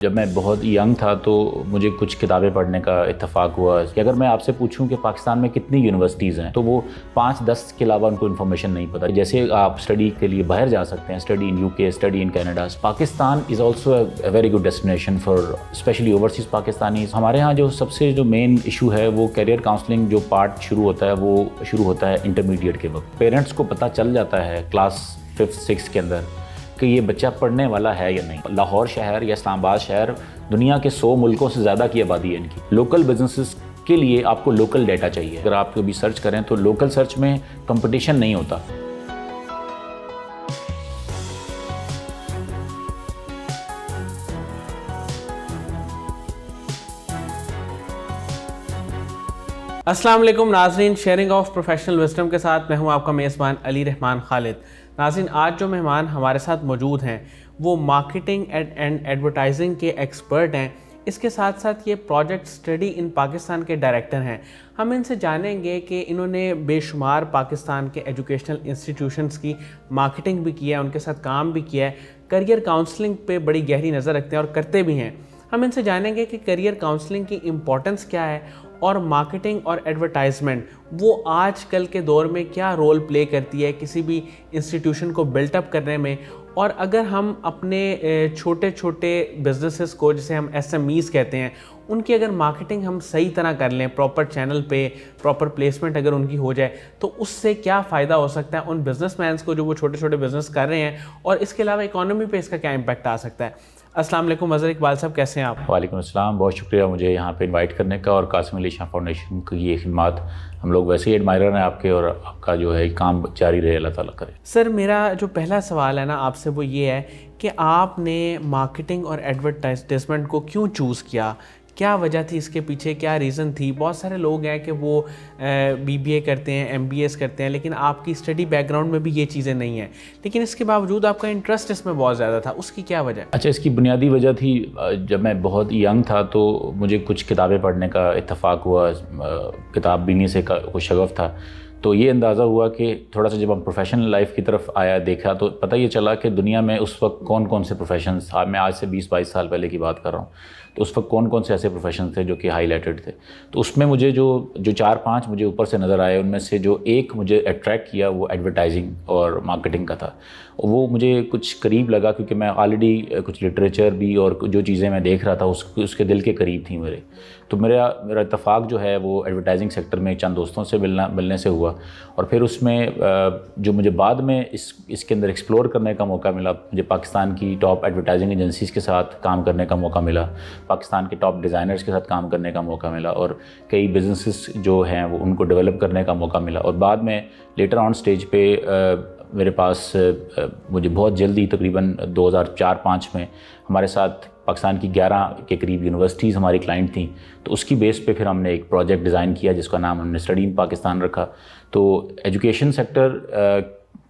جب میں بہت ینگ تھا تو مجھے کچھ کتابیں پڑھنے کا اتفاق ہوا کہ اگر میں آپ سے پوچھوں کہ پاکستان میں کتنی یونیورسٹیز ہیں تو وہ 5-10 کے علاوہ ان کو انفارمیشن نہیں پتہ. جیسے آپ اسٹڈی کے لیے باہر جا سکتے ہیں, study in UK, study in Canada. Pakistan is also a very good destination for specially overseas Pakistanis. ہمارے ہاں جو سب سے جو مین ایشو ہے وہ کیریئر کاؤنسلنگ جو پارٹ شروع ہوتا ہے وہ شروع ہوتا ہے انٹرمیڈیٹ کے وقت. پیرنٹس کو پتہ چل جاتا ہے کلاس 5th 6th کے اندر کہ یہ بچہ پڑھنے والا ہے یا نہیں. لاہور شہر یا اسلام آباد شہر دنیا کے 100 ملکوں سے زیادہ کی آبادی ہے ان کی. لوکل بزنسز کے لیے آپ کو لوکل ڈیٹا چاہیے. اگر آپ کبھی سرچ کریں تو لوکل سرچ میں کمپٹیشن نہیں ہوتا. السلام علیکم ناظرین, شیئرنگ آف پروفیشنل وزڈم کے ساتھ میں ہوں آپ کا میزبان علی رحمان خالد. ناظرین, آج جو مہمان ہمارے ساتھ موجود ہیں وہ مارکیٹنگ اینڈ ایڈورٹائزنگ کے ایکسپرٹ ہیں. اس کے ساتھ ساتھ یہ پروجیکٹ اسٹڈی ان پاکستان کے ڈائریکٹر ہیں. ہم ان سے جانیں گے کہ انہوں نے بے شمار پاکستان کے ایجوکیشنل انسٹیٹیوشنز کی مارکیٹنگ بھی کی ہے, ان کے ساتھ کام بھی کیا ہے, کریئر کاؤنسلنگ پہ بڑی گہری نظر رکھتے ہیں اور کرتے بھی ہیں. ہم ان سے جانیں گے کہ کریئر کاؤنسلنگ کی امپورٹنس کیا ہے اور مارکیٹنگ اور ایڈورٹائزمنٹ وہ آج کل کے دور میں کیا رول پلے کرتی ہے کسی بھی انسٹیٹیوشن کو بلٹ اپ کرنے میں. اور اگر ہم اپنے چھوٹے چھوٹے بزنسز کو, جسے ہم SMEs کہتے ہیں, ان کی اگر مارکیٹنگ ہم صحیح طرح کر لیں, پراپر چینل پہ پراپر پلیسمنٹ اگر ان کی ہو جائے تو اس سے کیا فائدہ ہو سکتا ہے ان بزنس مینس کو جو وہ چھوٹے چھوٹے بزنس کر رہے ہیں, اور اس کے علاوہ اکانومی پہ اس کا کیا امپیکٹ آ سکتا ہے. السلام علیکم اظہر اقبال صاحب, کیسے ہیں آپ؟ وعلیکم السلام, بہت شکریہ مجھے یہاں پہ انوائٹ کرنے کا. اور قاسم علی شاہ فاؤنڈیشن کی یہ خدمات, ہم لوگ ویسے ہی ایڈمائرر ہیں آپ کے, اور آپ کا جو ہے کام جاری رہے, اللہ تعالیٰ کرے. سر, میرا جو پہلا سوال ہے نا آپ سے وہ یہ ہے کہ آپ نے مارکیٹنگ اور ایڈورٹائزمنٹ کو کیوں چوز کیا؟ کیا وجہ تھی اس کے پیچھے, کیا ریزن تھی؟ بہت سارے لوگ ہیں کہ وہ BBA کرتے ہیں, MBAs کرتے ہیں, لیکن آپ کی اسٹڈی بیک گراؤنڈ میں بھی یہ چیزیں نہیں ہیں, لیکن اس کے باوجود آپ کا انٹرسٹ اس میں بہت زیادہ تھا. اس کی کیا وجہ؟ اچھا, اس کی بنیادی وجہ تھی جب میں بہت ینگ تھا تو مجھے کچھ کتابیں پڑھنے کا اتفاق ہوا. کتاب بینی سے کچھ شغف تھا, تو یہ اندازہ ہوا کہ تھوڑا سا جب ہم پروفیشنل لائف کی طرف آیا دیکھا تو پتہ یہ چلا کہ دنیا میں اس وقت کون کون سے پروفیشنز, میں آج سے 20-22 سال پہلے کی بات کر رہا ہوں, تو اس وقت کون کون سے ایسے پروفیشنز تھے جو کہ ہائی لائٹڈ تھے. تو اس میں مجھے جو 4-5 مجھے اوپر سے نظر آئے, ان میں سے جو ایک مجھے اٹریکٹ کیا وہ ایڈورٹائزنگ اور مارکیٹنگ کا تھا. وہ مجھے کچھ قریب لگا کیونکہ میں آلریڈی کچھ لٹریچر بھی اور جو چیزیں میں دیکھ رہا تھا اس کے دل کے قریب تھیں میرے. تو میرا اتفاق جو ہے وہ ایڈورٹائزنگ سیکٹر میں چند دوستوں سے ملنے سے ہوا, اور پھر اس میں جو مجھے بعد میں اس کے اندر ایکسپلور کرنے کا موقع ملا, مجھے پاکستان کی ٹاپ ایڈورٹائزنگ ایجنسیز کے ساتھ کام کرنے کا موقع ملا, پاکستان کے ٹاپ ڈیزائنرز کے ساتھ کام کرنے کا موقع ملا, اور کئی بزنسز جو ہیں وہ ان کو ڈیولپ کرنے کا موقع ملا. اور بعد میں لیٹر آن سٹیج پہ میرے پاس مجھے بہت جلدی تقریباً 2004-05 میں ہمارے ساتھ پاکستان کی 11 کے قریب یونیورسٹیز ہماری کلائنٹ تھیں, تو اس کی بیس پہ پھر ہم نے ایک پروجیکٹ ڈیزائن کیا جس کا نام ہم نے اسٹڈی ان پاکستان رکھا. تو ایجوکیشن سیکٹر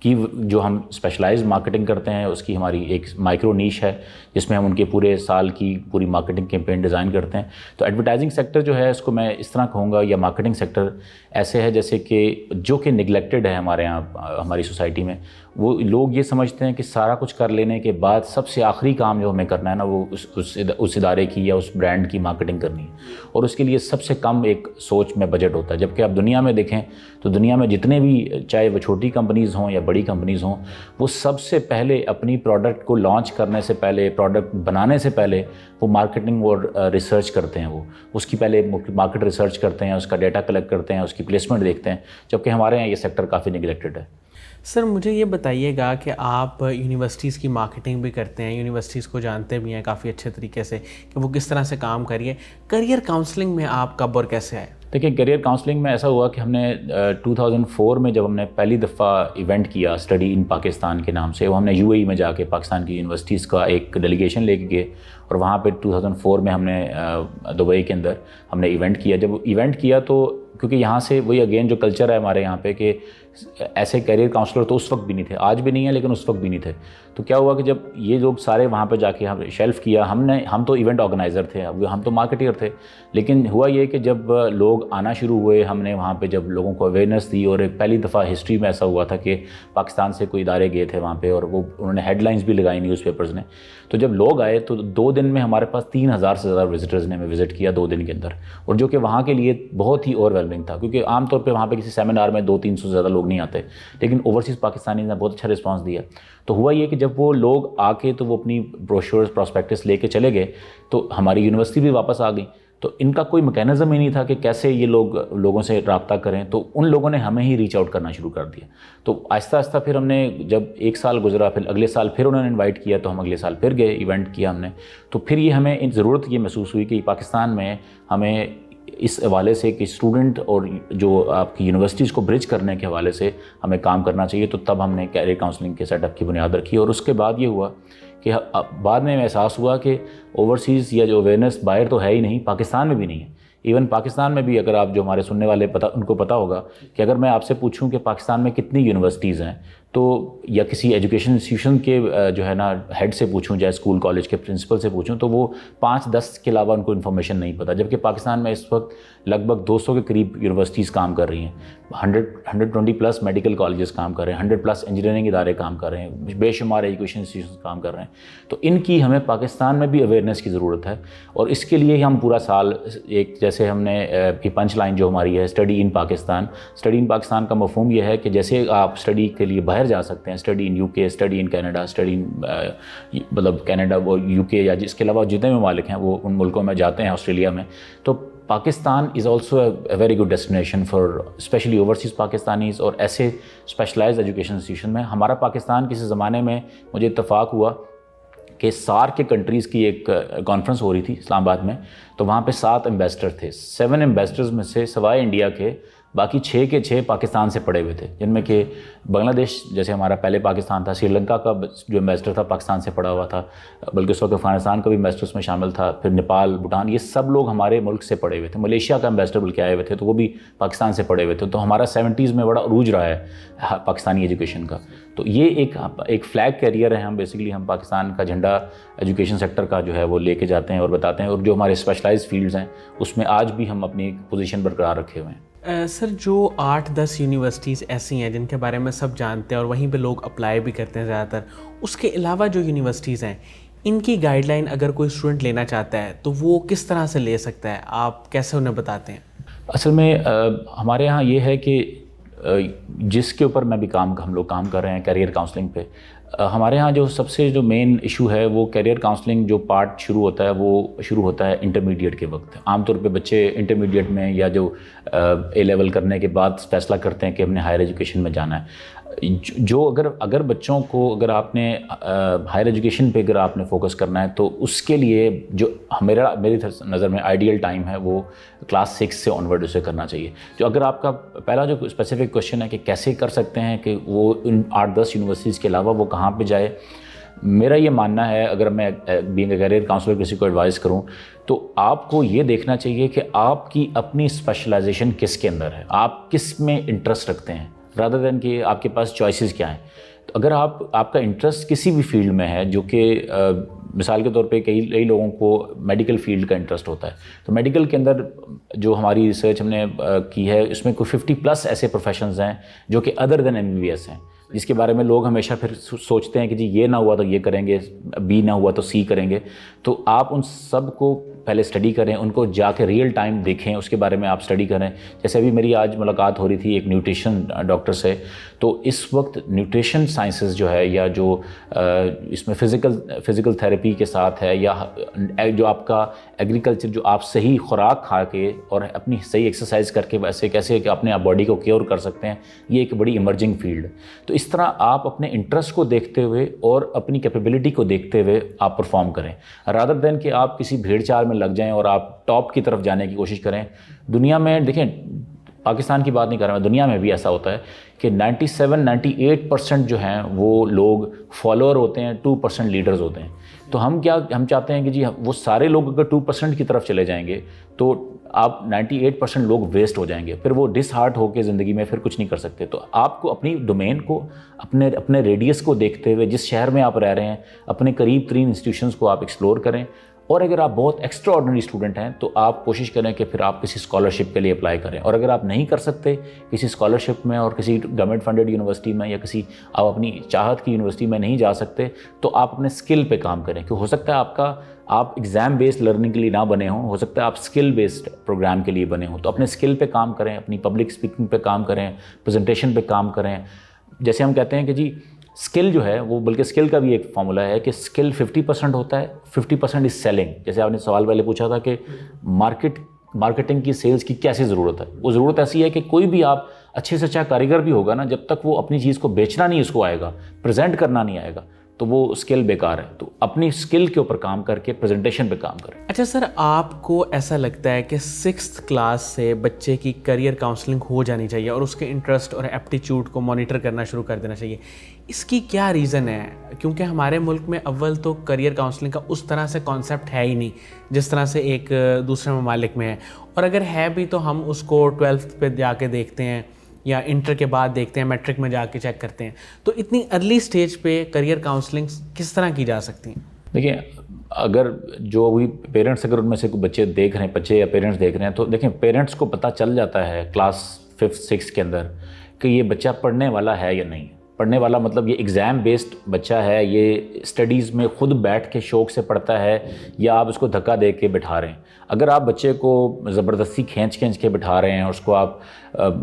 کی جو ہم اسپیشلائز مارکیٹنگ کرتے ہیں اس کی ہماری ایک مائکرو نیش ہے جس میں ہم ان کے پورے سال کی پوری مارکیٹنگ کیمپین ڈیزائن کرتے ہیں. تو ایڈورٹائزنگ سیکٹر جو ہے اس کو میں اس طرح کہوں گا, یا مارکیٹنگ سیکٹر ایسے ہے جیسے کہ جو کہ نگلیکٹڈ ہے ہمارے یہاں ہماری سوسائٹی میں. وہ لوگ یہ سمجھتے ہیں کہ سارا کچھ کر لینے کے بعد سب سے آخری کام جو ہمیں کرنا ہے نا وہ اس ادارے کی یا اس برانڈ کی مارکیٹنگ کرنی ہے, اور اس کے لیے سب سے کم ایک سوچ میں بجٹ ہوتا ہے. جبکہ آپ دنیا میں دیکھیں تو دنیا میں جتنے بھی, چاہے وہ چھوٹی کمپنیز ہوں یا بڑی کمپنیز ہوں, وہ سب سے پہلے اپنی پروڈکٹ کو لانچ کرنے سے پہلے, پروڈکٹ بنانے سے پہلے وہ مارکیٹنگ اور ریسرچ کرتے ہیں. وہ اس کی پہلے مارکیٹ ریسرچ کرتے ہیں, اس کا ڈیٹا کلیکٹ کرتے ہیں, اس کی پلیسمنٹ دیکھتے ہیں, جبکہ ہمارے یہاں یہ سیکٹر کافی نگلیکٹڈ ہے. سر, مجھے یہ بتائیے گا کہ آپ یونیورسٹیز کی مارکیٹنگ بھی کرتے ہیں, یونیورسٹیز کو جانتے بھی ہیں کافی اچھے طریقے سے کہ وہ کس طرح سے کام کریے. کریئر کاؤنسلنگ میں آپ کب اور کیسے آئے؟ دیکھیں, کیریئر کاؤنسلنگ میں ایسا ہوا کہ ہم نے 2004 میں جب ہم نے پہلی دفعہ ایونٹ کیا اسٹڈی ان پاکستان کے نام سے, وہ ہم نے UAE میں جا کے پاکستان کی یونیورسٹیز کا ایک ڈیلیگیشن لے کے گئے, اور وہاں پہ 2004 میں ہم نے دبئی کے اندر ہم نے ایونٹ کیا. جب ایونٹ کیا تو کیونکہ یہاں سے وہی اگین جو کلچر ہے ہمارے یہاں پہ کہ ایسے کیریئر کاؤنسلر تو اس وقت بھی نہیں تھے, آج بھی نہیں ہے لیکن اس وقت بھی نہیں تھے. تو کیا ہوا کہ جب یہ لوگ سارے وہاں پہ جا کے ہم شیلف کیا, ہم تو ایونٹ آرگنائزر تھے, ہم تو مارکیٹر تھے, لیکن ہوا یہ کہ جب لوگ آنا شروع ہوئے, ہم نے وہاں پہ جب لوگوں کو اویئرنیس دی, اور ایک پہلی دفعہ ہسٹری میں ایسا ہوا تھا کہ پاکستان سے کوئی ادارے گئے تھے وہاں پہ, اور وہ انہوں نے ہیڈ لائنز بھی لگائی نیوز پیپرز نے. تو جب لوگ آئے تو 2 دن میں ہمارے پاس 3000 سے زیادہ وزٹرز نے ہمیں وزٹ کیا 2 دن کے اندر, اور جو کہ وہاں کے لیے بہت ہی اوور ویلمنگ تھا, کیونکہ عام طور پہ وہاں پہ کسی سیمینار میں 200-300 سے زیادہ لوگ نہیں آتے, لیکن اوورسیز پاکستانی نے بہت اچھا رسپانس دیا. تو ہوا یہ کہ جب وہ لوگ آ کے تو وہ اپنی بروشورز پراسپیکٹس لے کے چلے گئے, تو ہماری یونیورسٹی بھی واپس آ گئی. تو ان کا کوئی میکینزم ہی نہیں تھا کہ کیسے یہ لوگوں سے رابطہ کریں, تو ان لوگوں نے ہمیں ہی ریچ آؤٹ کرنا شروع کر دیا. تو آہستہ آہستہ پھر ہم نے, جب 1 سال گزرا, پھر اگلے سال پھر انہوں نے انوائٹ کیا, تو ہم اگلے سال پھر گئے, ایونٹ کیا ہم نے. تو پھر یہ ہمیں ضرورت یہ محسوس ہوئی کہ پاکستان میں ہمیں اس حوالے سے کہ اسٹوڈنٹ اور جو آپ کی یونیورسٹیز کو برج کرنے کے حوالے سے ہمیں کام کرنا چاہیے. تو تب ہم نے کیریئر کاؤنسلنگ کے سیٹ اپ کی بنیاد رکھی, اور اس کے بعد یہ ہوا کہ بعد میں احساس ہوا کہ اوورسیز یا جو اویئرنیس باہر تو ہے ہی نہیں, پاکستان میں بھی نہیں ہے. ایون پاکستان میں بھی اگر آپ جو ہمارے سننے والے ان کو پتہ ہوگا کہ اگر میں آپ سے پوچھوں کہ پاکستان میں کتنی یونیورسٹیز ہیں, تو یا کسی ایجوکیشن انسٹیٹیوشن کے جو ہے نا ہیڈ سے پوچھوں, چاہے اسکول کالج کے پرنسپل سے پوچھوں, تو وہ 5-10 کے علاوہ ان کو انفارمیشن نہیں پتہ. جبکہ پاکستان میں اس وقت لگ بھگ 200 کے قریب یونیورسٹیز کام کر رہی ہیں, 120+ میڈیکل کالجز کام کر رہے ہیں, 100+ انجینئرنگ ادارے کام کر رہے ہیں, بے شمار ایجوکیشن انسٹیٹیوشن کام کر رہے ہیں. تو ان کی ہمیں پاکستان میں بھی اویئرنیس کی ضرورت ہے, اور اس کے لیے ہم پورا سال ایک, جیسے ہم نے پنچ لائن جو ہماری ہے study in Pakistan. Study in Pakistan کا مفہوم یہ ہے کہ جیسے آپ اسٹڈی کے لیے باہر جا سکتے ہیں, study in UK, study in Canada, study in مطلب کینیڈا وہ UK یا جس کے علاوہ جتنے ممالک ہیں وہ ان ملکوں میں جاتے ہیں, آسٹریلیا میں. تو Pakistan is also a very good destination for specially overseas Pakistanis, اور ایسے اسپیشلائزڈ ایجوکیشن انسٹیٹیوشن میں. ہمارا پاکستان کسی زمانے میں مجھے اتفاق ہوا کہ SAARC کے کنٹریز کی ایک کانفرنس ہو رہی تھی اسلام آباد میں, تو وہاں پہ 7 ایمبیسڈر تھے. 7 ایمبیسڈرز میں سے سوائے انڈیا کے باقی 6 کے 6 پاکستان سے پڑے ہوئے تھے, جن میں کہ بنگلہ دیش جیسے ہمارا پہلے پاکستان تھا, سری لنکا کا جو ایمبیسڈر تھا پاکستان سے پڑا ہوا تھا, بلکہ اس وقت افغانستان کا بھی ایمبیسڈر اس میں شامل تھا, پھر نیپال, بھوٹان, یہ سب لوگ ہمارے ملک سے پڑے ہوئے تھے. ملیشیا کا ایمبیسڈر بلکہ آئے ہوئے تھے, تو وہ بھی پاکستان سے پڑے ہوئے تھے. تو ہمارا 70s میں بڑا عروج رہا ہے پاکستانی ایجوکیشن کا. تو یہ ایک فلیگ کیریئر ہے. ہم بیسیکلی ہم پاکستان کا جھنڈا ایجوکیشن سیکٹر کا جو ہے وہ لے کے جاتے ہیں اور بتاتے ہیں, اور جو ہمارے اسپیشلائز فیلڈز ہیں اس میں آج بھی ہم اپنی پوزیشن برقرار رکھے ہوئے ہیں. سر, جو 8-10 یونیورسٹیز ایسی ہیں جن کے بارے میں سب جانتے ہیں اور وہیں پہ لوگ اپلائی بھی کرتے ہیں زیادہ تر, اس کے علاوہ جو یونیورسٹیز ہیں ان کی گائیڈ لائن اگر کوئی اسٹوڈنٹ لینا چاہتا ہے تو وہ کس طرح سے لے سکتا ہے, آپ کیسے انہیں بتاتے ہیں؟ اصل میں ہمارے یہاں یہ ہے کہ جس کے اوپر میں بھی ہم لوگ کام کر رہے ہیں کیریئر کاؤنسلنگ پہ, ہمارے ہاں جو سب سے جو مین ایشو ہے وہ کیریئر کاؤنسلنگ جو پارٹ شروع ہوتا ہے وہ شروع ہوتا ہے انٹرمیڈیٹ کے وقت. عام طور پہ بچے انٹرمیڈیٹ میں یا جو A لیول کرنے کے بعد فیصلہ کرتے ہیں کہ ہم نے ہائر ایجوکیشن میں جانا ہے. جو اگر بچوں کو اگر آپ نے ہائر ایجوکیشن پہ اگر آپ نے فوکس کرنا ہے تو اس کے لیے جو میری نظر میں آئیڈیل ٹائم ہے وہ کلاس 6 سے آنورڈ اسے کرنا چاہیے. جو اگر آپ کا پہلا جو اسپیسیفک کوشچن ہے کہ کیسے کر سکتے ہیں کہ وہ ان 8-10 یونیورسٹیز کے علاوہ وہ کہاں پہ جائے, میرا یہ ماننا ہے اگر میں بینگ اے کیریئر کاؤنسلر کسی کو ایڈوائز کروں تو آپ کو یہ دیکھنا چاہیے کہ آپ کی اپنی اسپیشلائزیشن کس کے اندر ہے, آپ کس میں انٹرسٹ رکھتے ہیں, رادر دین کہ آپ کے پاس چوائسیز کیا ہیں. تو اگر آپ کا انٹرسٹ کسی بھی فیلڈ میں ہے, جو کہ مثال کے طور پہ کئی لوگوں کو میڈیکل فیلڈ کا انٹرسٹ ہوتا ہے, تو میڈیکل کے اندر جو ہماری ریسرچ ہم نے کی ہے اس میں کوئی 50+ ایسے پروفیشنز ہیں جو کہ ادر دین MBBS ہیں, جس کے بارے میں لوگ ہمیشہ پھر سوچتے ہیں کہ جی یہ نہ ہوا تو یہ کریں گے, B نہ ہوا تو C کریں گے. تو آپ ان سب کو پہلے اسٹڈی کریں, ان کو جا کے ریئل ٹائم دیکھیں, اس کے بارے میں آپ اسٹڈی کریں. جیسے ابھی میری آج ملاقات ہو رہی تھی ایک نیوٹریشن ڈاکٹر سے, تو اس وقت نیوٹریشن سائنسز جو ہے یا جو اس میں فزیکل تھیراپی کے ساتھ ہے, یا جو آپ کا ایگریکلچر, جو آپ صحیح خوراک کھا کے اور اپنی صحیح ایکسرسائز کر کے ویسے کیسے کہ اپنے باڈی کو کیور کر سکتے ہیں, یہ ایک بڑی ایمرجنگ فیلڈ. تو اس طرح آپ اپنے انٹرسٹ کو دیکھتے ہوئے اور اپنی کیپیبلٹی کو دیکھتے ہوئے آپ پرفارم کریں, رادر دین کہ آپ کسی بھیڑ چال میں لگ جائیں اور آپ ٹاپ کی طرف جانے کی کوشش کریں. دنیا میں دیکھیں, پاکستان کی بات نہیں کر رہا میں, دنیا میں بھی ایسا ہوتا ہے کہ 97-98% جو ہیں وہ لوگ فالوور ہوتے ہیں, 2% لیڈرز ہوتے ہیں. تو ہم چاہتے ہیں کہ جی وہ سارے لوگ اگر 2% کی طرف چلے جائیں گے تو آپ 98% لوگ ویسٹ ہو جائیں گے، پھر وہ ڈس ہارٹ ہو کے زندگی میں پھر کچھ نہیں کر سکتے. تو آپ کو اپنی ڈومین کو، اپنے ریڈیس کو دیکھتے ہوئے، جس شہر میں آپ رہ رہے ہیں، اپنے قریب ترین انسٹیٹیوشنس کو آپ ایکسپلور کریں. اور اگر آپ بہت ایکسٹرا آرڈنری اسٹوڈنٹ ہیں تو آپ کوشش کریں کہ پھر آپ کسی اسکالرشپ کے لیے اپلائی کریں. اور اگر آپ نہیں کر سکتے کسی اسکالرشپ میں اور کسی گورنمنٹ فنڈیڈ یونیورسٹی میں یا کسی آپ اپنی چاہت کی یونیورسٹی میں نہیں جا سکتے تو آپ اپنے اسکل پہ کام کریں. کہ ہو سکتا ہے آپ ایگزام بیسڈ لرننگ کے لیے نہ بنے ہوں، ہو سکتا ہے آپ اسکل بیسڈ پروگرام کے لیے بنے ہوں. تو اپنے اسکل پہ کام کریں، اپنی پبلک اسپیکنگ پہ کام کریں، پریزنٹیشن پہ کام کریں. جیسے ہم کہتے ہیں کہ جی اسکل جو ہے وہ، بلکہ اسکل کا بھی ایک فارمولا ہے کہ اسکل 50% ہوتا ہے، 50% از سیلنگ. جیسے آپ نے سوال پہلے پوچھا تھا کہ مارکیٹنگ کی، سیلز کی کیسی ضرورت ہے. وہ ضرورت ایسی ہے کہ کوئی بھی آپ اچھے سے اچھا کاریگر بھی ہوگا نا، جب تک وہ اپنی چیز کو بیچنا نہیں اس کو آئے گا، پریزنٹ کرنا نہیں آئے گا، تو وہ اسکل بیکار ہے. تو اپنی اسکل کے اوپر کام کر کے پریزنٹیشن پہ کام کریں. اچھا سر، آپ کو ایسا لگتا ہے کہ 6th کلاس سے بچے کی کریئر کاؤنسلنگ ہو جانی چاہیے اور اس کے انٹرسٹ اور ایپٹیچیوڈ کو مانیٹر کرنا شروع کر دینا چاہیے؟ اس کی کیا ریزن ہے؟ کیونکہ ہمارے ملک میں اول تو کریئر کاؤنسلنگ کا اس طرح سے کانسیپٹ ہے ہی نہیں جس طرح سے ایک دوسرے ممالک میں ہے. اور اگر ہے بھی تو ہم اس کو 12th پہ جا کے دیکھتے ہیں یا انٹر کے بعد دیکھتے ہیں، میٹرک میں جا کے چیک کرتے ہیں. تو اتنی ارلی سٹیج پہ کریئر کاؤنسلنگ کس طرح کی جا سکتی ہیں؟ دیکھیں، اگر جو بھی پیرنٹس، اگر ان میں سے کوئی بچے دیکھ رہے ہیں، بچے یا پیرنٹس دیکھ رہے ہیں، تو دیکھیں پیرنٹس کو پتہ چل جاتا ہے کلاس 5th 6th کے اندر کہ یہ بچہ پڑھنے والا ہے یا نہیں. پڑھنے والا مطلب یہ ایگزام بیسڈ بچہ ہے، یہ اسٹڈیز میں خود بیٹھ کے شوق سے پڑھتا ہے، یا آپ اس کو دھکا دے کے بٹھا رہے ہیں. اگر آپ بچے کو زبردستی کھینچ کے بٹھا رہے ہیں اور اس کو آپ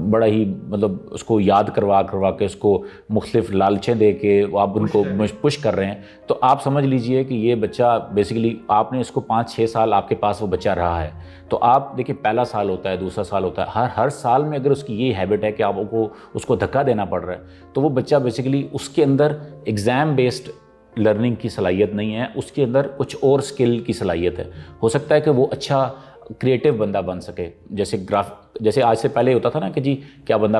بڑا ہی مطلب اس کو یاد کروا کے اس کو مختلف لالچیں دے کے آپ ان کو پش کر رہے ہیں، تو آپ سمجھ لیجئے کہ یہ بچہ بیسیکلی آپ نے اس کو 5-6 سال آپ کے پاس وہ بچہ رہا ہے. تو آپ دیکھیں پہلا سال ہوتا ہے، دوسرا سال ہوتا ہے، ہر سال میں اگر اس کی یہ ہیبٹ ہے کہ آپ کو اس کو دھکا دینا پڑ رہا ہے، تو وہ بچہ بیسیکلی اس کے اندر ایگزام بیسڈ لرننگ کی صلاحیت نہیں ہے، اس کے اندر کچھ اور اسکل کی صلاحیت ہے. ہو سکتا ہے کہ وہ اچھا کریٹیو بندہ بن سکے. جیسے آج سے پہلے ہوتا تھا نا کہ جی کیا بندہ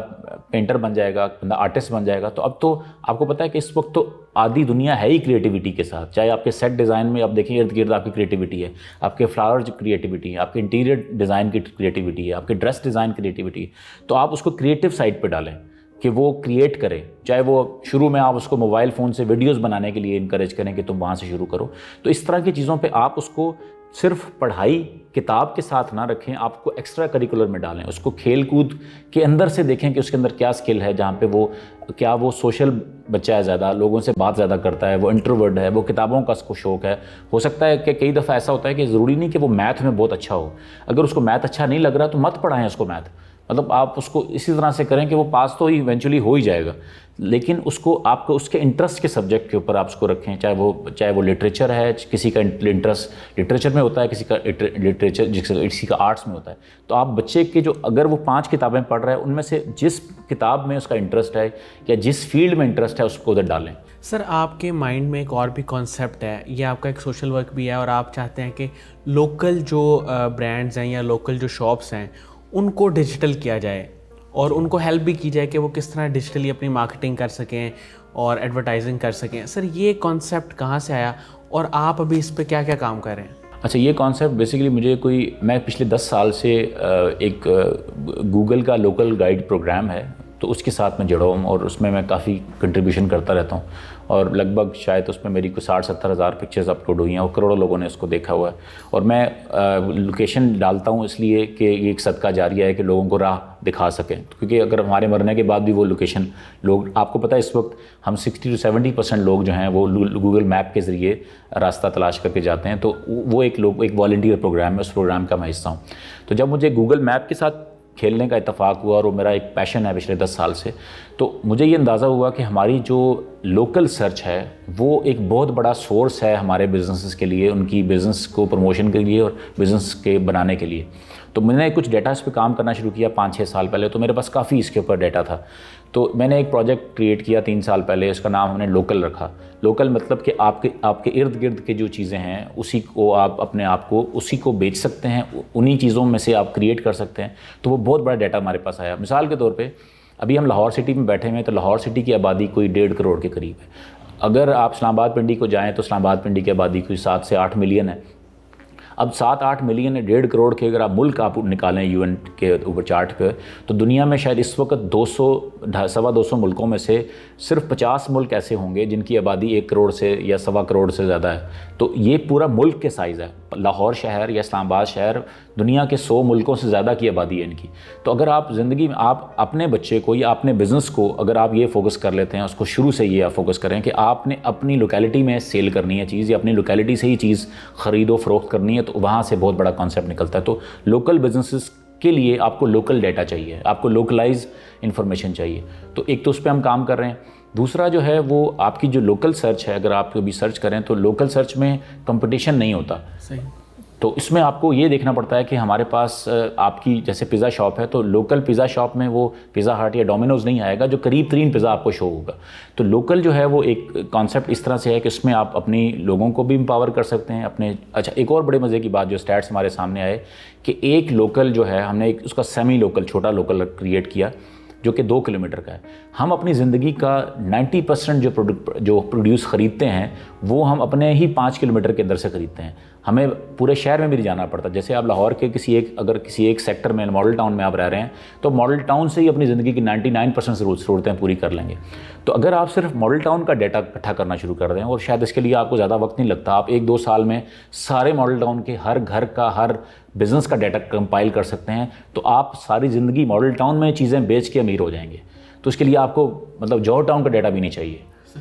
پینٹر بن جائے گا، بندہ آرٹسٹ بن جائے گا. تو اب تو آپ کو پتہ ہے کہ اس وقت تو آدھی دنیا ہے ہی کریٹیوٹی کے ساتھ. چاہے آپ کے سیٹ ڈیزائن میں آپ دیکھیں ارد گرد آپ کی کریٹیوٹی ہے، آپ کے فلاور کی کریٹیوٹی ہے، آپ کے انٹیریئر ڈیزائن کی کریٹیوٹی ہے، آپ کے ڈریس ڈیزائن کریٹیوٹی ہے. تو آپ اس کو کریٹیو سائڈ پہ ڈالیں کہ وہ کریٹ کرے. چاہے وہ شروع میں آپ اس کو موبائل فون سے ویڈیوز بنانے کے لیے انکریج کریں کہ تم وہاں سے شروع کرو. تو اس طرح کی چیزوں پہ آپ اس کو صرف پڑھائی کتاب کے ساتھ نہ رکھیں، آپ کو ایکسٹرا کریکولر میں ڈالیں. اس کو کھیل کود کے اندر سے دیکھیں کہ اس کے اندر کیا اسکل ہے، جہاں پہ وہ سوشل بچہ ہے، زیادہ لوگوں سے بات زیادہ کرتا ہے، وہ انٹروورٹ ہے، وہ کتابوں کا اس کو شوق ہے. ہو سکتا ہے کہ کئی دفعہ ایسا ہوتا ہے کہ ضروری نہیں کہ وہ میتھ میں بہت اچھا ہو. اگر اس کو میتھ اچھا نہیں لگ رہا تو مت پڑھائیں اس کو میتھ. مطلب آپ اس کو اسی طرح سے کریں کہ وہ پاس تو ہی ایونچولی ہو ہی جائے گا، لیکن اس کو آپ کو اس کے انٹرسٹ کے سبجیکٹ کے اوپر آپ اس کو رکھیں. چاہے وہ لٹریچر ہے، کسی کا انٹرسٹ لٹریچر میں ہوتا ہے، کسی کا لٹریچر کسی کا آرٹس میں ہوتا ہے. تو آپ بچے کے اگر وہ 5 کتابیں پڑھ رہا ہے، ان میں سے جس کتاب میں اس کا انٹرسٹ ہے یا جس فیلڈ میں انٹرسٹ ہے اس کو ادھر ڈالیں. سر، آپ کے مائنڈ میں ایک اور بھی کانسیپٹ ہے، یہ آپ کا ایک سوشل ورک بھی ہے، اور آپ چاہتے ہیں کہ لوکل جو برانڈز ہیں یا لوکل جو شاپس ہیں ان کو ڈیجیٹل کیا جائے اور ان کو ہیلپ بھی کی جائے کہ وہ کس طرح ڈیجیٹلی اپنی مارکیٹنگ کر سکیں اور ایڈورٹائزنگ کر سکیں. سر، یہ کانسیپٹ کہاں سے آیا اور آپ ابھی اس پہ کیا کیا کام کر رہے ہیں؟ اچھا، یہ کانسیپٹ بیسیکلی میں پچھلے 10 سال سے ایک گوگل کا لوکل گائیڈ پروگرام ہے، تو اس کے ساتھ میں جڑا ہوں اور اس میں کافی کنٹریبیوشن کرتا رہتا ہوں. اور لگ بھگ شاید اس میں میری کوئی 60-70 ہزار پکچرز اپلوڈ ہوئی ہیں اور کروڑوں لوگوں نے اس کو دیکھا ہوا ہے. اور میں لوکیشن ڈالتا ہوں اس لیے کہ یہ ایک صدقہ جاریہ ہے کہ لوگوں کو راہ دکھا سکیں. کیونکہ اگر ہمارے مرنے کے بعد بھی وہ لوکیشن آپ کو پتہ ہے اس وقت ہم 60-70% لوگ جو ہیں وہ گوگل میپ کے ذریعے راستہ تلاش کر کے جاتے ہیں. تو وہ ایک والنٹیئر پروگرام ہے، اس پروگرام کا میں حصہ ہوں. تو جب مجھے گوگل میپ کے ساتھ کھیلنے کا اتفاق ہوا اور وہ میرا ایک پیشن ہے پچھلے 10 سال سے، تو مجھے یہ اندازہ ہوا کہ ہماری جو لوکل سرچ ہے وہ ایک بہت بڑا سورس ہے ہمارے بزنسز کے لیے، ان کی بزنس کو پروموشن کے لیے اور بزنس کے بنانے کے لیے. تو میں نے کچھ ڈیٹا اس پہ کام کرنا شروع کیا 5-6 سال پہلے. تو میرے پاس کافی اس کے اوپر ڈیٹا تھا. تو میں نے ایک پروجیکٹ کریٹ کیا 3 سال پہلے، اس کا نام ہم نے لوکل رکھا. لوکل مطلب کہ آپ کے ارد گرد کے جو چیزیں ہیں اسی کو آپ اپنے آپ کو اسی کو بیچ سکتے ہیں، انہی چیزوں میں سے آپ کریٹ کر سکتے ہیں. تو وہ بہت بڑا ڈیٹا ہمارے پاس آیا. مثال کے طور پہ ابھی ہم لاہور سٹی میں بیٹھے ہوئے ہیں، تو لاہور سٹی کی آبادی کوئی 1.5 کروڑ کے قریب ہے. اگر آپ اسلام آباد پنڈی کو جائیں تو اسلام آباد پنڈی کی آبادی کوئی 7 سے 8 ملین ہے. اب 7-8 ملین یا 1.5 کروڑ کے اگر آپ ملک آپ نکالیں UN کے اوپر چارٹ پہ، تو دنیا میں شاید اس وقت 200 ملکوں میں سے صرف 50 ملک ایسے ہوں گے جن کی آبادی 1 کروڑ سے یا 1.25 کروڑ سے زیادہ ہے. تو یہ پورا ملک کے سائز ہے. لاہور شہر یا اسلام آباد شہر دنیا کے 100 ملکوں سے زیادہ کی آبادی ہے ان کی. تو اگر آپ زندگی میں آپ اپنے بچے کو یا اپنے بزنس کو اگر آپ یہ فوکس کر لیتے ہیں، اس کو شروع سے یہ فوکس کریں کہ آپ نے اپنی لوکیلٹی میں سیل کرنی ہے چیز، یا اپنی لوکیلٹی سے ہی چیز خرید و فروخت کرنی ہے، تو وہاں سے بہت بڑا کانسیپٹ نکلتا ہے. تو لوکل بزنسز کے لیے آپ کو لوکل ڈیٹا چاہیے، آپ کو لوکلائز انفارمیشن چاہیے. تو ایک تو اس پہ ہم کام کر رہے ہیں. دوسرا جو ہے وہ آپ کی جو لوکل سرچ ہے، اگر آپ کبھی سرچ کریں تو لوکل سرچ میں کمپٹیشن نہیں ہوتا. صحیح. تو اس میں آپ کو یہ دیکھنا پڑتا ہے کہ ہمارے پاس آپ کی جیسے پیزا شاپ ہے، تو لوکل پیزا شاپ میں وہ پیزا ہٹ یا ڈومینوز نہیں آئے گا جو قریب ترین پیزا آپ کو شو ہوگا. تو لوکل جو ہے وہ ایک کانسیپٹ اس طرح سے ہے کہ اس میں آپ اپنی لوگوں کو بھی امپاور کر سکتے ہیں اپنے. اچھا، ایک اور بڑے مزے کی بات جو اسٹیٹس ہمارے سامنے آئے کہ ایک لوکل جو ہے ہم نے اس کا سیمی لوکل چھوٹا لوکل کریٹ کیا جو کہ 2 کلومیٹر کا ہے. ہم اپنی زندگی کا 90% جو پروڈیوس خریدتے ہیں وہ ہم اپنے ہی 5 کلومیٹر کے اندر سے خریدتے ہیں. ہمیں پورے شہر میں بھی نہیں جانا پڑتا. جیسے آپ لاہور کے اگر کسی ایک سیکٹر میں ماڈل ٹاؤن میں آپ رہ رہے ہیں تو ماڈل ٹاؤن سے ہی اپنی زندگی کی 99% ضرورتیں پوری کر لیں گے. تو اگر آپ صرف ماڈل ٹاؤن کا ڈیٹا اکٹھا کرنا شروع کر دیں، اور شاید اس کے لیے آپ کو زیادہ وقت نہیں لگتا، آپ 1-2 سال میں سارے ماڈل ٹاؤن کے ہر گھر کا ہر بزنس کا ڈیٹا کمپائل کر سکتے ہیں، تو آپ ساری زندگی ماڈل ٹاؤن میں چیزیں بیچ کے امیر ہو جائیں گے. تو اس کے لیے آپ کو جوہر ٹاؤن کا ڈیٹا بھی نہیں چاہیے.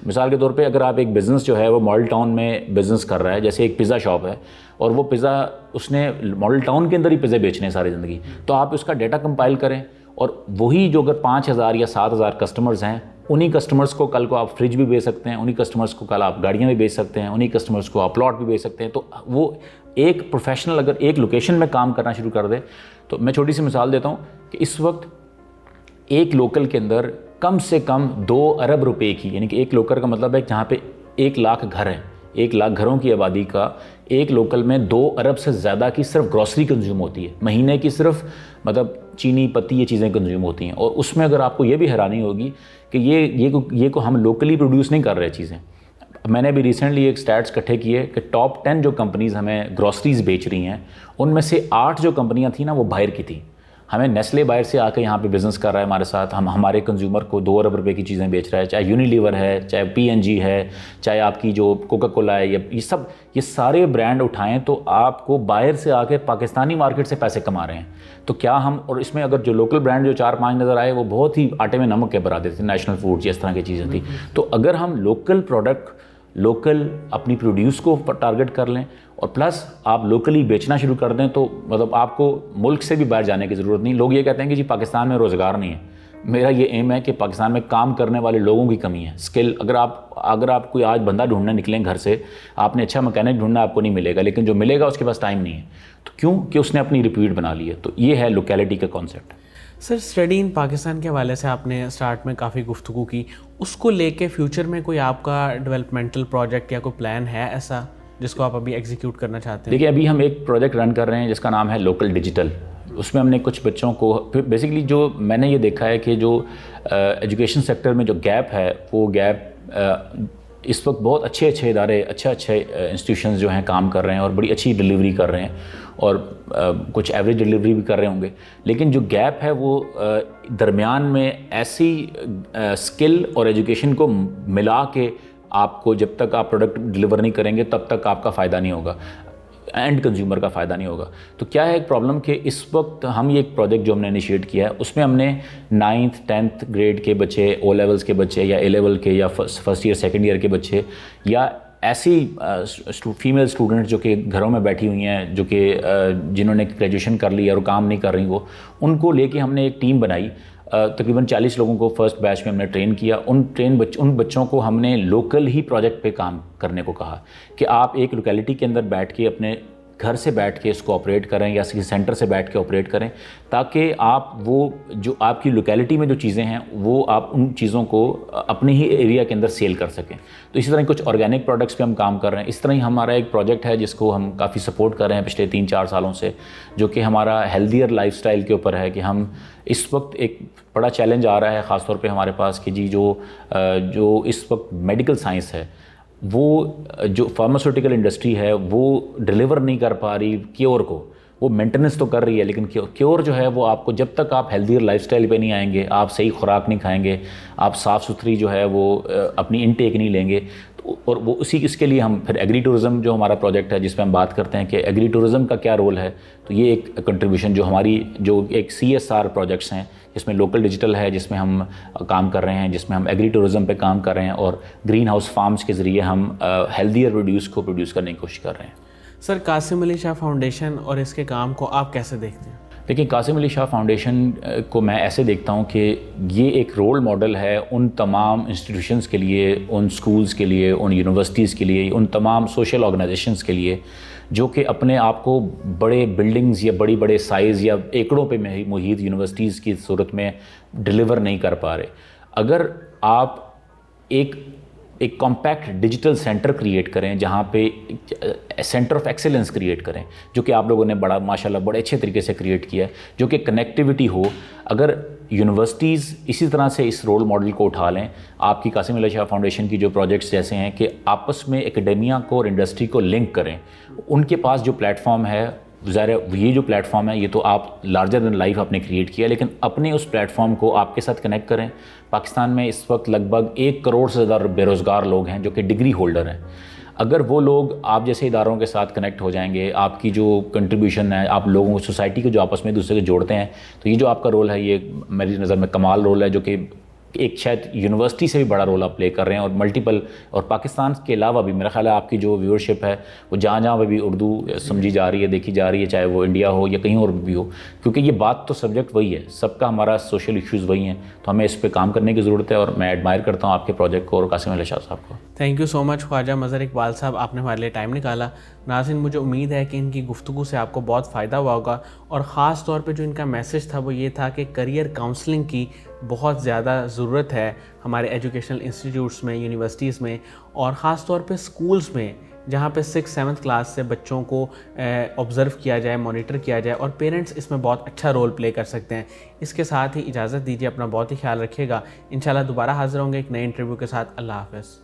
مثال کے طور پہ اگر آپ ایک بزنس جو ہے وہ ماڈل ٹاؤن میں بزنس کر رہا ہے، جیسے ایک پیزا شاپ ہے اور وہ پیزا اس نے ماڈل ٹاؤن کے اندر ہی پیزے بیچنے ہیں ساری زندگی، تو آپ اس کا ڈیٹا کمپائل کریں، اور وہی جو اگر 5000 یا 7000 کسٹمرز ہیں، انہی کسٹمرز کو کل کو آپ فریج بھی بیچ سکتے ہیں، انہی کسٹمرز کو کل آپ گاڑیاں بھی بیچ سکتے ہیں، انہی کسٹمرز کو آپ پلاٹ بھی بیچ سکتے ہیں. تو وہ ایک پروفیشنل اگر ایک لوکیشن میں کام کرنا شروع کر دے. تو میں چھوٹی سی مثال دیتا ہوں کہ اس وقت ایک لوکل کے اندر کم سے کم 2 ارب روپے کی، یعنی کہ ایک لوکل کا مطلب ہے جہاں پہ 1 لاکھ گھر ہیں، 1 لاکھ گھروں کی آبادی کا ایک لوکل میں 2 ارب سے زیادہ کی صرف گروسری کنزیوم ہوتی ہے. مہینے کی صرف چینی پتی یہ چیزیں کنزیوم ہوتی ہیں. اور اس میں اگر آپ کو یہ بھی حیرانی ہوگی کہ یہ کو ہم لوکلی پروڈیوس نہیں کر رہے چیزیں. میں نے بھی ریسنٹلی ایک سٹیٹس اکٹھے کیے کہ ٹاپ 10 جو کمپنیز ہمیں گروسریز بیچ رہی ہیں، ان میں سے 8 جو کمپنیاں تھیں نا وہ باہر کی تھیں. ہمیں نیسلے باہر سے آ کے یہاں پہ بزنس کر رہا ہے ہمارے ساتھ، ہمارے کنزیومر کو 2 ارب روپے کی چیزیں بیچ رہا ہے، چاہے یونیلیور ہے، چاہے PNG ہے، چاہے آپ کی جو کوکا کولا ہے، یہ سارے برانڈ اٹھائیں تو آپ کو باہر سے آ کے پاکستانی مارکیٹ سے پیسے کما رہے ہیں. تو کیا ہم، اور اس میں اگر جو لوکل برانڈ جو 4-5 نظر آئے وہ بہت ہی آٹے میں نمک کے براتے تھے، نیشنل فوڈز اس طرح کی چیزیں تھیں. تو اگر ہم لوکل پروڈکٹ لوکل اپنی پروڈیوس کو ٹارگٹ کر لیں اور پلس آپ لوکلی بیچنا شروع کر دیں، تو آپ کو ملک سے بھی باہر جانے کی ضرورت نہیں. لوگ یہ کہتے ہیں کہ جی پاکستان میں روزگار نہیں ہے. میرا یہ ایم ہے کہ پاکستان میں کام کرنے والے لوگوں کی کمی ہے. اسکل اگر آپ کوئی آج بندہ ڈھونڈنے نکلیں گھر سے، آپ نے اچھا مکینک ڈھونڈنا آپ کو نہیں ملے گا، لیکن جو ملے گا اس کے پاس ٹائم نہیں ہے. تو کیوں کہ اس نے اپنی ریپیٹ بنا لی ہے. تو یہ ہے لوکیلٹی کا concept. Sir, study in Pakistan کے حوالے سے آپ نے اسٹارٹ میں کافی گفتگو کی، اس کو لے کے فیوچر میں کوئی آپ کا ڈیولپمنٹل پروجیکٹ یا کوئی پلان ہے ایسا جس کو آپ ابھی ایگزیکیوٹ کرنا چاہتے ہیں؟ دیکھیے، ابھی ہم ایک پروجیکٹ رن کر رہے ہیں جس کا نام ہے لوکل ڈیجیٹل. اس میں ہم نے کچھ بچوں کو بیسیکلی جو میں نے یہ دیکھا ہے کہ جو ایجوکیشن سیکٹر میں جو گیپ ہے وہ گیپ اس وقت بہت اچھے ادارے اچھے انسٹیٹیوشنز جو ہیں کام کر رہے ہیں اور بڑی اچھی ڈلیوری کر رہے ہیں اور کچھ ایوریج ڈلیوری بھی کر رہے ہوں گے. لیکن جو گیپ ہے وہ درمیان میں ایسی اسکل اور ایجوکیشن کو ملا کے آپ کو جب تک آپ پروڈکٹ ڈلیور نہیں کریں گے تب تک آپ کا فائدہ نہیں ہوگا، اینڈ کنزیومر کا فائدہ نہیں ہوگا. تو کیا ہے ایک پرابلم کہ اس وقت ہم یہ ایک پروجیکٹ جو ہم نے انیشیٹ کیا ہے اس میں ہم نے 9th 10th گریڈ کے بچے، او لیولز کے بچے یا اے لیول کے یا فرسٹ ایئر سیکنڈ ایئر کے بچے یا ایسی فیمیل اسٹوڈنٹ جو کہ گھروں میں بیٹھی ہوئی ہیں، جو کہ جنہوں نے گریجویشن کر لی اور کام نہیں کر رہی، وہ ان کو لے کے ہم نے ایک ٹیم بنائی. تقریباً 40 لوگوں کو فرسٹ بیچ میں ہم نے ٹرین کیا. ان بچوں کو ہم نے لوکل ہی پروجیکٹ پہ کام کرنے کو کہا کہ آپ ایک لوکیلٹی کے اندر بیٹھ کے اپنے گھر سے بیٹھ کے اس کو آپریٹ کریں یا کسی سینٹر سے بیٹھ کے آپریٹ کریں، تاکہ آپ وہ جو آپ کی لوکیلٹی میں جو چیزیں ہیں وہ آپ ان چیزوں کو اپنے ہی ایریا کے اندر سیل کر سکیں. تو اسی طرح کچھ آرگینک پروڈکٹس پہ ہم کام کر رہے ہیں. اس طرح ہی ہمارا ایک پروجیکٹ ہے جس کو ہم کافی سپورٹ کر رہے ہیں پچھلے 3-4 سالوں سے، جو کہ ہمارا ہیلدیئر لائف سٹائل کے اوپر ہے. کہ ہم اس وقت ایک بڑا چیلنج آ رہا ہے خاص طور پہ ہمارے پاس کہ جی جو اس وقت میڈیکل سائنس ہے وہ جو فارماسیوٹیکل انڈسٹری ہے وہ ڈلیور نہیں کر پا رہی کیور کو. وہ مینٹیننس تو کر رہی ہے لیکن کیور جو ہے وہ آپ کو جب تک آپ ہیلدیئر لائف سٹائل پہ نہیں آئیں گے, آپ صحیح خوراک نہیں کھائیں گے, آپ صاف ستھری جو ہے وہ اپنی انٹیک نہیں لیں گے, اور وہ اس کے لیے ہم پھر ایگری ٹورزم جو ہمارا پروجیکٹ ہے جس پہ ہم بات کرتے ہیں کہ ایگری ٹورزم کا کیا رول ہے, تو یہ ایک کنٹریبیوشن جو ہماری جو ایک CSR پروجیکٹس ہیں جس میں لوکل ڈیجیٹل ہے, جس میں ہم کام کر رہے ہیں, جس میں ہم ایگری ٹورزم پہ کام کر رہے ہیں, اور گرین ہاؤس فارمز کے ذریعے ہم ہیلدیئر پروڈیوس کو پروڈیوس کرنے کی کوشش کر رہے ہیں. سر, قاسم علی شاہ فاؤنڈیشن اور اس کے کام کو آپ کیسے دیکھتے ہیں؟ دیکھیں, قاسم علی شاہ فاؤنڈیشن کو میں ایسے دیکھتا ہوں کہ یہ ایک رول ماڈل ہے ان تمام انسٹیٹیوشنز کے لیے, ان سکولز کے لیے, ان یونیورسٹیز کے لیے, ان تمام سوشل آرگنائزیشنز کے لیے جو کہ اپنے آپ کو بڑے بلڈنگز یا بڑے سائز یا ایکڑوں پہ محیط یونیورسٹیز کی صورت میں ڈلیور نہیں کر پا رہے. اگر آپ ایک کمپیکٹ ڈیجیٹل سینٹر کریٹ کریں جہاں پہ سینٹر آف ایکسیلنس کریٹ کریں, جو کہ آپ لوگوں نے بڑا ماشاءاللہ بڑے اچھے طریقے سے کریٹ کیا ہے, جو کہ کنیکٹیوٹی ہو. اگر یونیورسٹیز اسی طرح سے اس رول ماڈل کو اٹھا لیں, آپ کی قاسم علی شاہ فاؤنڈیشن کی جو پروجیکٹس جیسے ہیں کہ آپس میں اکیڈیمیا کو اور انڈسٹری کو لنک کریں, ان کے پاس جو پلیٹ فارم ہے, ظاہر ہے یہ جو پلیٹ فارم ہے یہ تو آپ لارجر دین لائف آپ نے کریٹ کیا, لیکن اپنے اس پلیٹ فارم کو آپ کے ساتھ کنیکٹ کریں. پاکستان میں اس وقت لگ بھگ 1 کروڑ سے زیادہ بے روزگار لوگ ہیں جو کہ ڈگری ہولڈر ہیں. اگر وہ لوگ آپ جیسے اداروں کے ساتھ کنیکٹ ہو جائیں گے, آپ کی جو کنٹریبیوشن ہے, آپ لوگوں کو سوسائٹی کو جو آپس میں دوسرے کو جوڑتے ہیں, تو یہ جو آپ کا رول ہے یہ میری نظر میں کمال رول ہے, جو کہ ایک شاید یونیورسٹی سے بھی بڑا رول آپ پلے کر رہے ہیں, اور ملٹیپل, اور پاکستان کے علاوہ بھی میرا خیال ہے آپ کی جو ویورشپ ہے وہ جہاں پہ بھی اردو سمجھی جا رہی ہے, دیکھی جا رہی ہے, چاہے وہ انڈیا ہو یا کہیں اور بھی ہو, کیونکہ یہ بات تو سبجیکٹ وہی ہے, سب کا ہمارا سوشل ایشوز وہی ہیں, تو ہمیں اس پہ کام کرنے کی ضرورت ہے. اور میں ایڈمائر کرتا ہوں آپ کے پروجیکٹ کو اور قاسم علی شاہ صاحب کو. تھینک یو سو مچ خواجہ مظہر اقبال صاحب, آپ نے ہمارے لیے ٹائم نکالا. ناظرین, مجھے امید ہے کہ ان کی گفتگو سے آپ کو بہت فائدہ ہوا ہوگا, اور خاص طور پہ جو ان کا میسج تھا وہ یہ تھا کہ کریئر کاؤنسلنگ کی بہت زیادہ ضرورت ہے ہمارے ایجوکیشنل انسٹیٹیوٹس میں, یونیورسٹیز میں, اور خاص طور پہ اسکولس میں, جہاں پہ 6-7 کلاس سے بچوں کو آبزرو کیا جائے, مانیٹر کیا جائے, اور پیرنٹس اس میں بہت اچھا رول پلے کر سکتے ہیں. اس کے ساتھ ہی اجازت دیجیے, اپنا بہت ہی خیال رکھیے گا. انشاءاللہ دوبارہ حاضر ہوں گے ایک نئے انٹرویو کے ساتھ. اللہ حافظ.